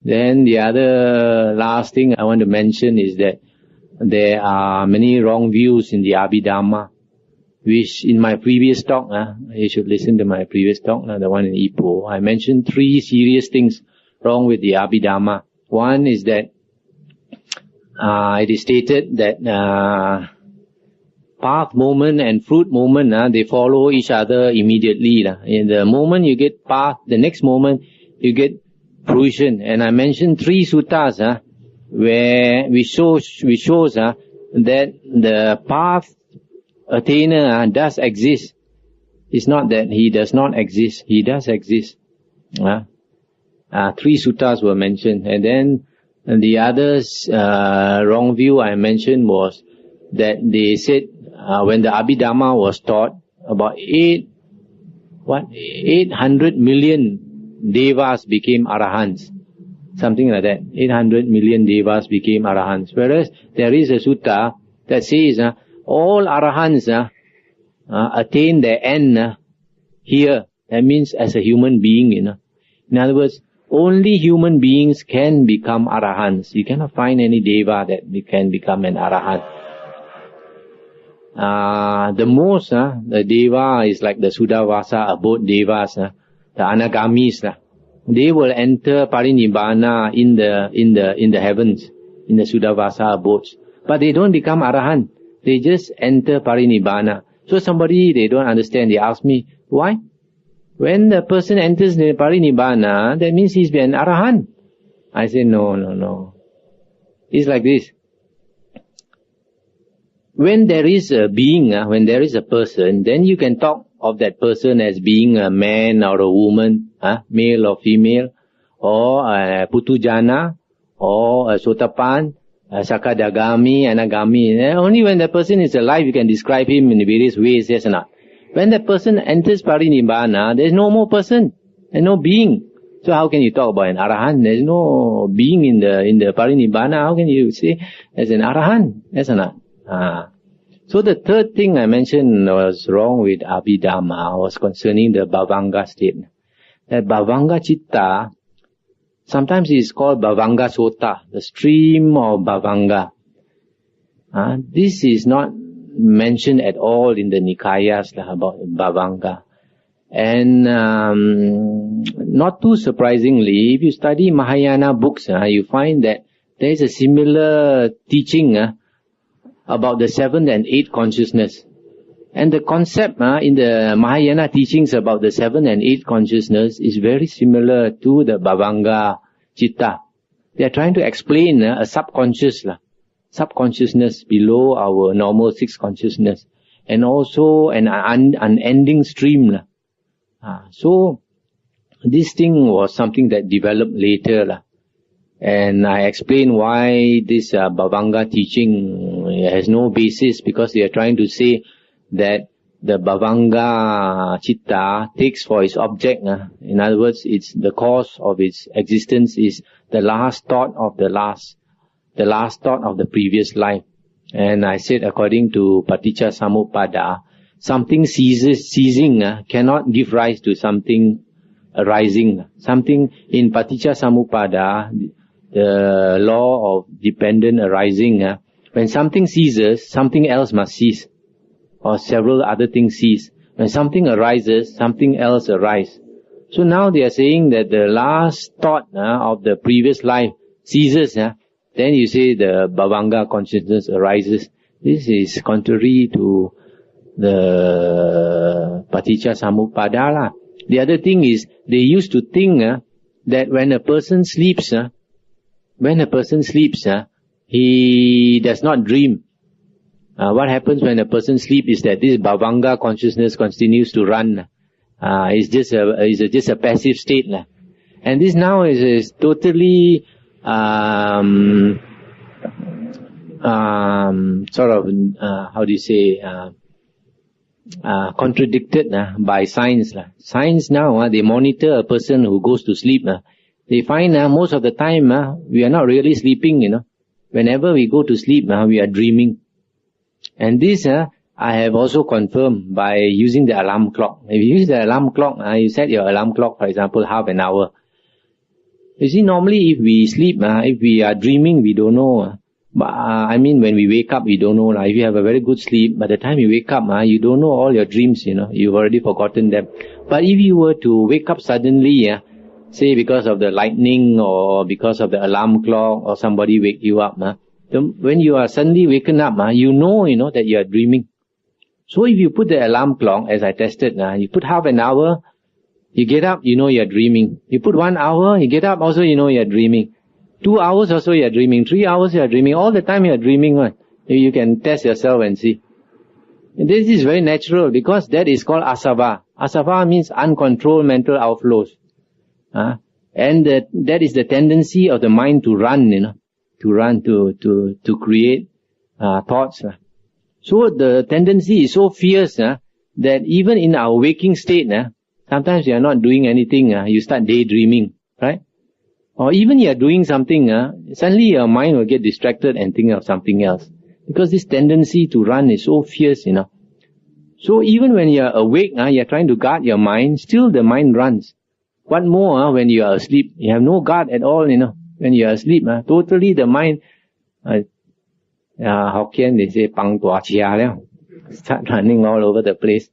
Then the other last thing I want to mention is that there are many wrong views in the Abhidhamma, which in my previous talk, you should listen to my previous talk, the one in Ipoh, I mentioned 3 serious things wrong with the Abhidhamma. One is that it is stated that path moment and fruit moment, they follow each other immediately. In the moment you get path, the next moment you get fruition. And I mentioned 3 suttas where we shows that the path attainer does exist. It's not that he does not exist. He does exist. 3 suttas were mentioned. And then the others wrong view I mentioned was that they said when the Abhidhamma was taught, about 800 million devas became arahants. Something like that. 800 million devas became arahants. Whereas there is a sutta that says all arahants attain their end here. That means as a human being, In other words, only human beings can become arahants. You cannot find any deva that can become an arahant. The most, the deva is like the Sudavasa abode devas, the anagamis. They will enter parinibbana in the heavens, in the Sudavasa abodes. But they don't become arahant. They just enter parinibbana. So somebody, they don't understand, they ask me, why? When the person enters the parinibbana, that means he's been arahant. I say, no. It's like this. When there is a being, when there is a person, then you can talk of that person as being a man or a woman, male or female, or a putujana, or a sotapan, a sakadagami, anagami. Only when the person is alive you can describe him in various ways, yes or not. When the person enters parinibbana, there is no more person, and no being. So how can you talk about an arahant? There is no being in the parinibbana. How can you say as an arahant? Yes or not? So the third thing I mentioned was wrong with Abhidhamma was concerning the Bhavanga state. That Bhavanga Chitta, sometimes it is called Bhavanga Sota, the stream of Bhavanga. This is not mentioned at all in the Nikayas about Bhavanga. And not too surprisingly, if you study Mahayana books, you find that there is a similar teaching about the 7th and 8th consciousness. And the concept in the Mahayana teachings about the 7th and 8th consciousness is very similar to the Bhavanga Chitta. They are trying to explain a subconsciousness below our normal 6th consciousness, and also an unending stream. So this thing was something that developed later. And I explain why this Bhavanga teaching has no basis, because they are trying to say that the Bhavanga Chitta takes for its object. In other words, it's the cause of its existence is the last thought of the last thought of the previous life. And I said, according to Paticca Samuppada, something ceasing cannot give rise to something arising. Something in Paticca Samuppada, the law of dependent arising, when something ceases, something else must cease, or several other things cease. When something arises, something else arises. So now they are saying that the last thought of the previous life ceases, then you say the Bhavanga consciousness arises. This is contrary to the Paticca Samuppada. The other thing is, they used to think that when a person sleeps, he does not dream. What happens when a person sleeps is that this Bhavanga consciousness continues to run. It's just a passive state. And this now is totally contradicted by science. Science now, they monitor a person who goes to sleep. They find most of the time we are not really sleeping, Whenever we go to sleep, we are dreaming. And this I have also confirmed by using the alarm clock. If you use the alarm clock, you set your alarm clock, for example, half an hour. You see, normally if we sleep, if we are dreaming, we don't know. When we wake up, we don't know. If you have a very good sleep, by the time you wake up, you don't know all your dreams, you've already forgotten them. But if you were to wake up suddenly, say because of the lightning or because of the alarm clock or somebody wake you up, when you are suddenly waken up, you know that you are dreaming. So if you put the alarm clock, as I tested, you put half an hour, you get up, you know you are dreaming. You put 1 hour, you get up, also you know you are dreaming. 2 hours also you are dreaming. 3 hours you are dreaming. All the time you are dreaming. You can test yourself and see. And this is very natural because that is called asava. Asava means uncontrolled mental outflows. And that is the tendency of the mind to run, to create thoughts. So the tendency is so fierce that even in our waking state, sometimes you are not doing anything, you start daydreaming, right? Or even you are doing something, suddenly your mind will get distracted and think of something else. Because this tendency to run is so fierce, So even when you are awake, you are trying to guard your mind, still the mind runs. What more when you are asleep? You have no guard at all, When you are asleep, totally the mind, Hokkien they say, pang tua chia liao. Start running all over the place.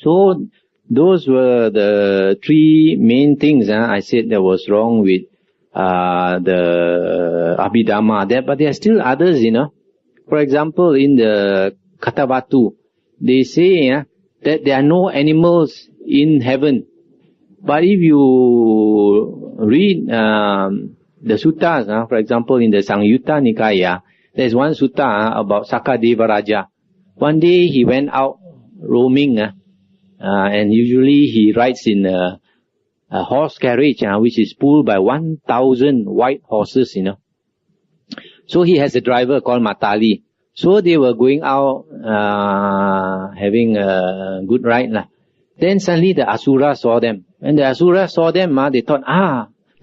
So, those were the three main things I said that was wrong with the Abhidhamma. But there are still others, For example, in the Katavatu, they say that there are no animals in heaven. But if you read the suttas, for example, in the Sangyutta Nikaya, there's one sutta about Sakadeva Raja. One day he went out roaming, and usually he rides in a horse carriage, which is pulled by 1,000 white horses, So he has a driver called Matali. So they were going out, having a good ride. Then suddenly the Asura saw them. When the Asura saw them, they thought,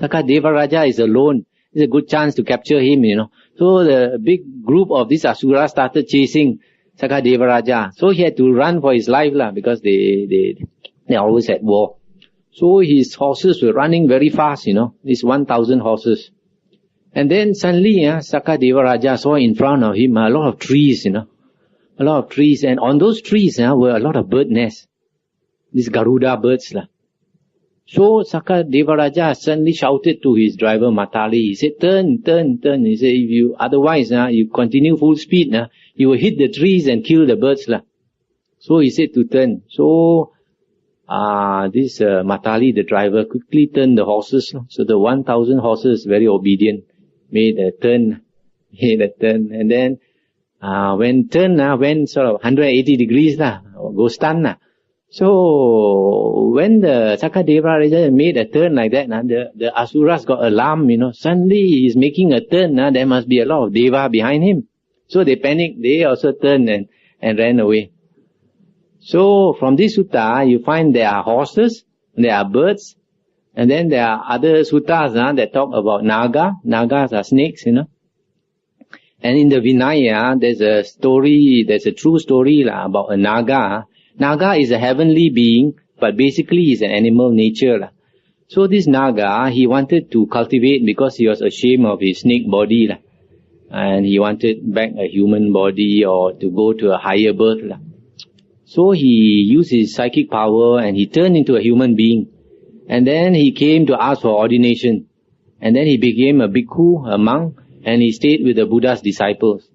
Sakadeva Raja is alone. It's a good chance to capture him, So the big group of these Asuras started chasing Sakadeva Raja. So he had to run for his life, because they always at war. So his horses were running very fast, these 1,000 horses. And then suddenly, Sakadeva Raja saw in front of him a lot of trees, a lot of trees. And on those trees were a lot of bird nests. These Garuda birds. So Sakadeva Raja suddenly shouted to his driver Matali. He said, turn, turn, turn. He said, if you, otherwise, you continue full speed, you will hit the trees and kill the birds. So he said to turn. So, this Matali, the driver, quickly turned the horses. So the 1,000 horses, very obedient, made a turn. And then, when turn, went sort of 180 degrees, go stun. So, when the Sakadeva Raja made a turn like that, the Asuras got alarmed, Suddenly he's making a turn, there must be a lot of Deva behind him. So they panicked, they also turned and ran away. So, from this sutta, you find there are horses, there are birds, and then there are other suttas that talk about Naga. Nagas are snakes, And in the Vinaya, there's a true story about a Naga. Naga is a heavenly being, but basically he's an animal nature. So this Naga, he wanted to cultivate because he was ashamed of his snake body. And he wanted back a human body or to go to a higher birth. So he used his psychic power and he turned into a human being. And then he came to ask for ordination. And then he became a bhikkhu, a monk, and he stayed with the Buddha's disciples.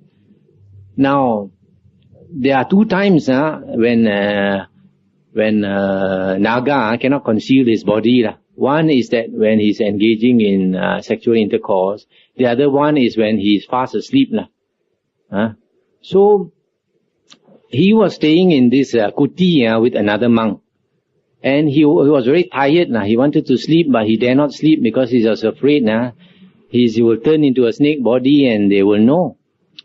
Now, there are two times when Naga cannot conceal his body. One is that when he's engaging in sexual intercourse. The other one is when he's fast asleep. So, he was staying in this kuti with another monk. And he was very tired. He wanted to sleep, but he dare not sleep because he was afraid he will turn into a snake body and they will know.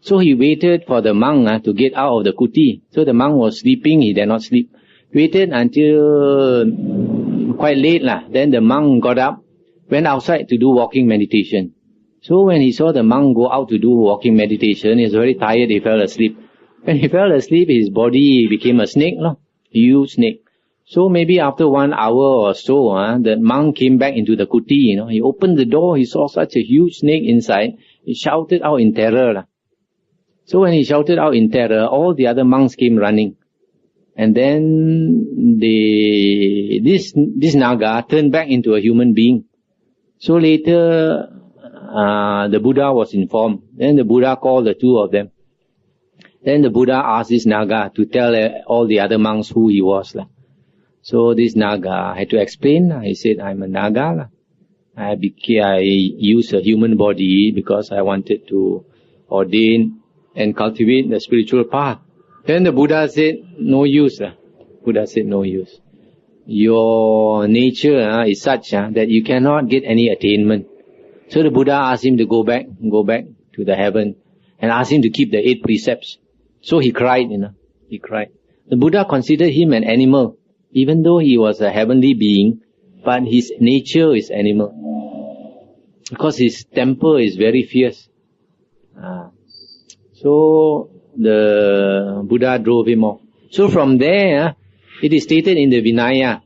So he waited for the monk to get out of the kuti. So the monk was sleeping, he dare not sleep. Waited until quite late. Then the monk got up, went outside to do walking meditation. So when he saw the monk go out to do walking meditation, he was very tired, he fell asleep. When he fell asleep, his body became a snake, huge snake. So maybe after 1 hour or so, the monk came back into the kuti, he opened the door, he saw such a huge snake inside, he shouted out in terror. So when he shouted out in terror, all the other monks came running. And then this Naga turned back into a human being. So later, the Buddha was informed. Then the Buddha called the two of them. Then the Buddha asked this Naga to tell all the other monks who he was. So this Naga had to explain. He said, I'm a Naga. I used a human body because I wanted to ordain and cultivate the spiritual path. Then the Buddha said, no use. Buddha said, no use. Your nature is such that you cannot get any attainment. So the Buddha asked him to go back to the heaven and asked him to keep the 8 precepts. So he cried, he cried. The Buddha considered him an animal, even though he was a heavenly being, but his nature is animal. Because his temper is very fierce. So the Buddha drove him off. So from there, it is stated in the Vinaya,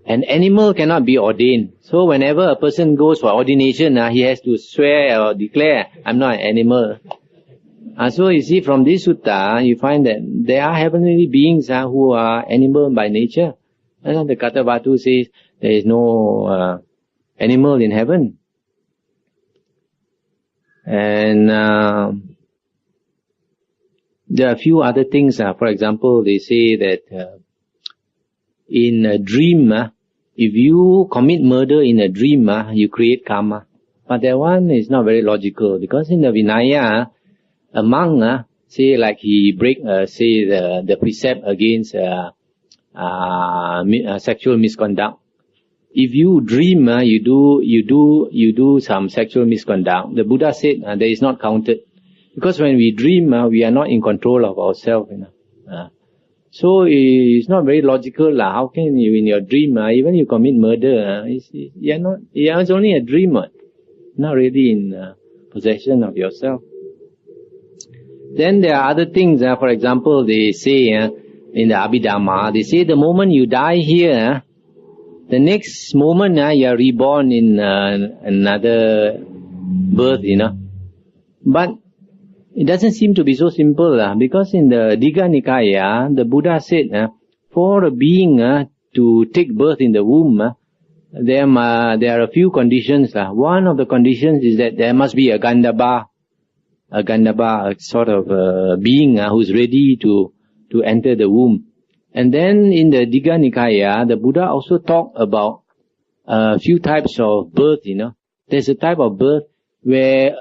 an animal cannot be ordained. So whenever a person goes for ordination, he has to swear or declare, I'm not an animal. So you see, from this sutta, you find that there are heavenly beings who are animal by nature. And the Kathavatu says there is no animal in heaven. And there are a few other things. For example, they say that in a dream, if you commit murder in a dream, you create karma. But that one is not very logical, because in the Vinaya, a monk, say like he break, say the precept against sexual misconduct. If you dream, you do some sexual misconduct. The Buddha said that is not counted, because when we dream, we are not in control of ourselves. So it's not very logical. How can you in your dream, even you commit murder, it's only a dream, not really in possession of yourself. Then there are other things. For example, they say in the Abhidhamma, they say the moment you die here, the next moment you are reborn in another birth, But it doesn't seem to be so simple, because in the Digha Nikaya, the Buddha said, for a being to take birth in the womb, there are a few conditions. One of the conditions is that there must be a Gandhabba, a sort of being who's ready to enter the womb. And then in the Digha Nikaya, the Buddha also talked about a few types of birth, There's a type of birth where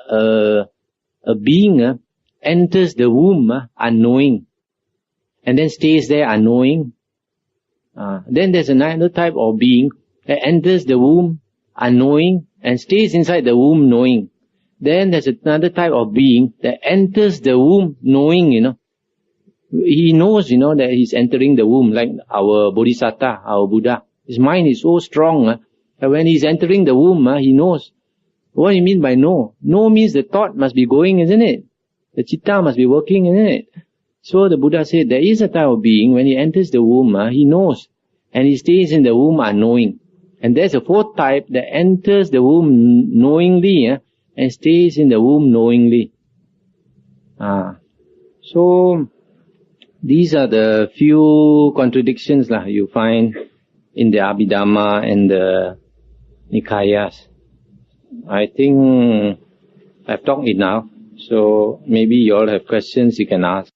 a being enters the womb unknowing, and then stays there unknowing. Then there's another type of being that enters the womb unknowing and stays inside the womb knowing. Then there's another type of being that enters the womb knowing, He knows, that he's entering the womb, like our Bodhisattva, our Buddha. His mind is so strong that when he's entering the womb, he knows. What do you mean by know? Know means the thought must be going, isn't it? The citta must be working, isn't it? So the Buddha said there is a type of being, when he enters the womb, he knows. And he stays in the womb unknowing. And there's a fourth type that enters the womb knowingly, and stays in the womb knowingly. So these are the few contradictions you find in the Abhidhamma and the Nikayas. I think I've talked enough. So maybe you all have questions you can ask.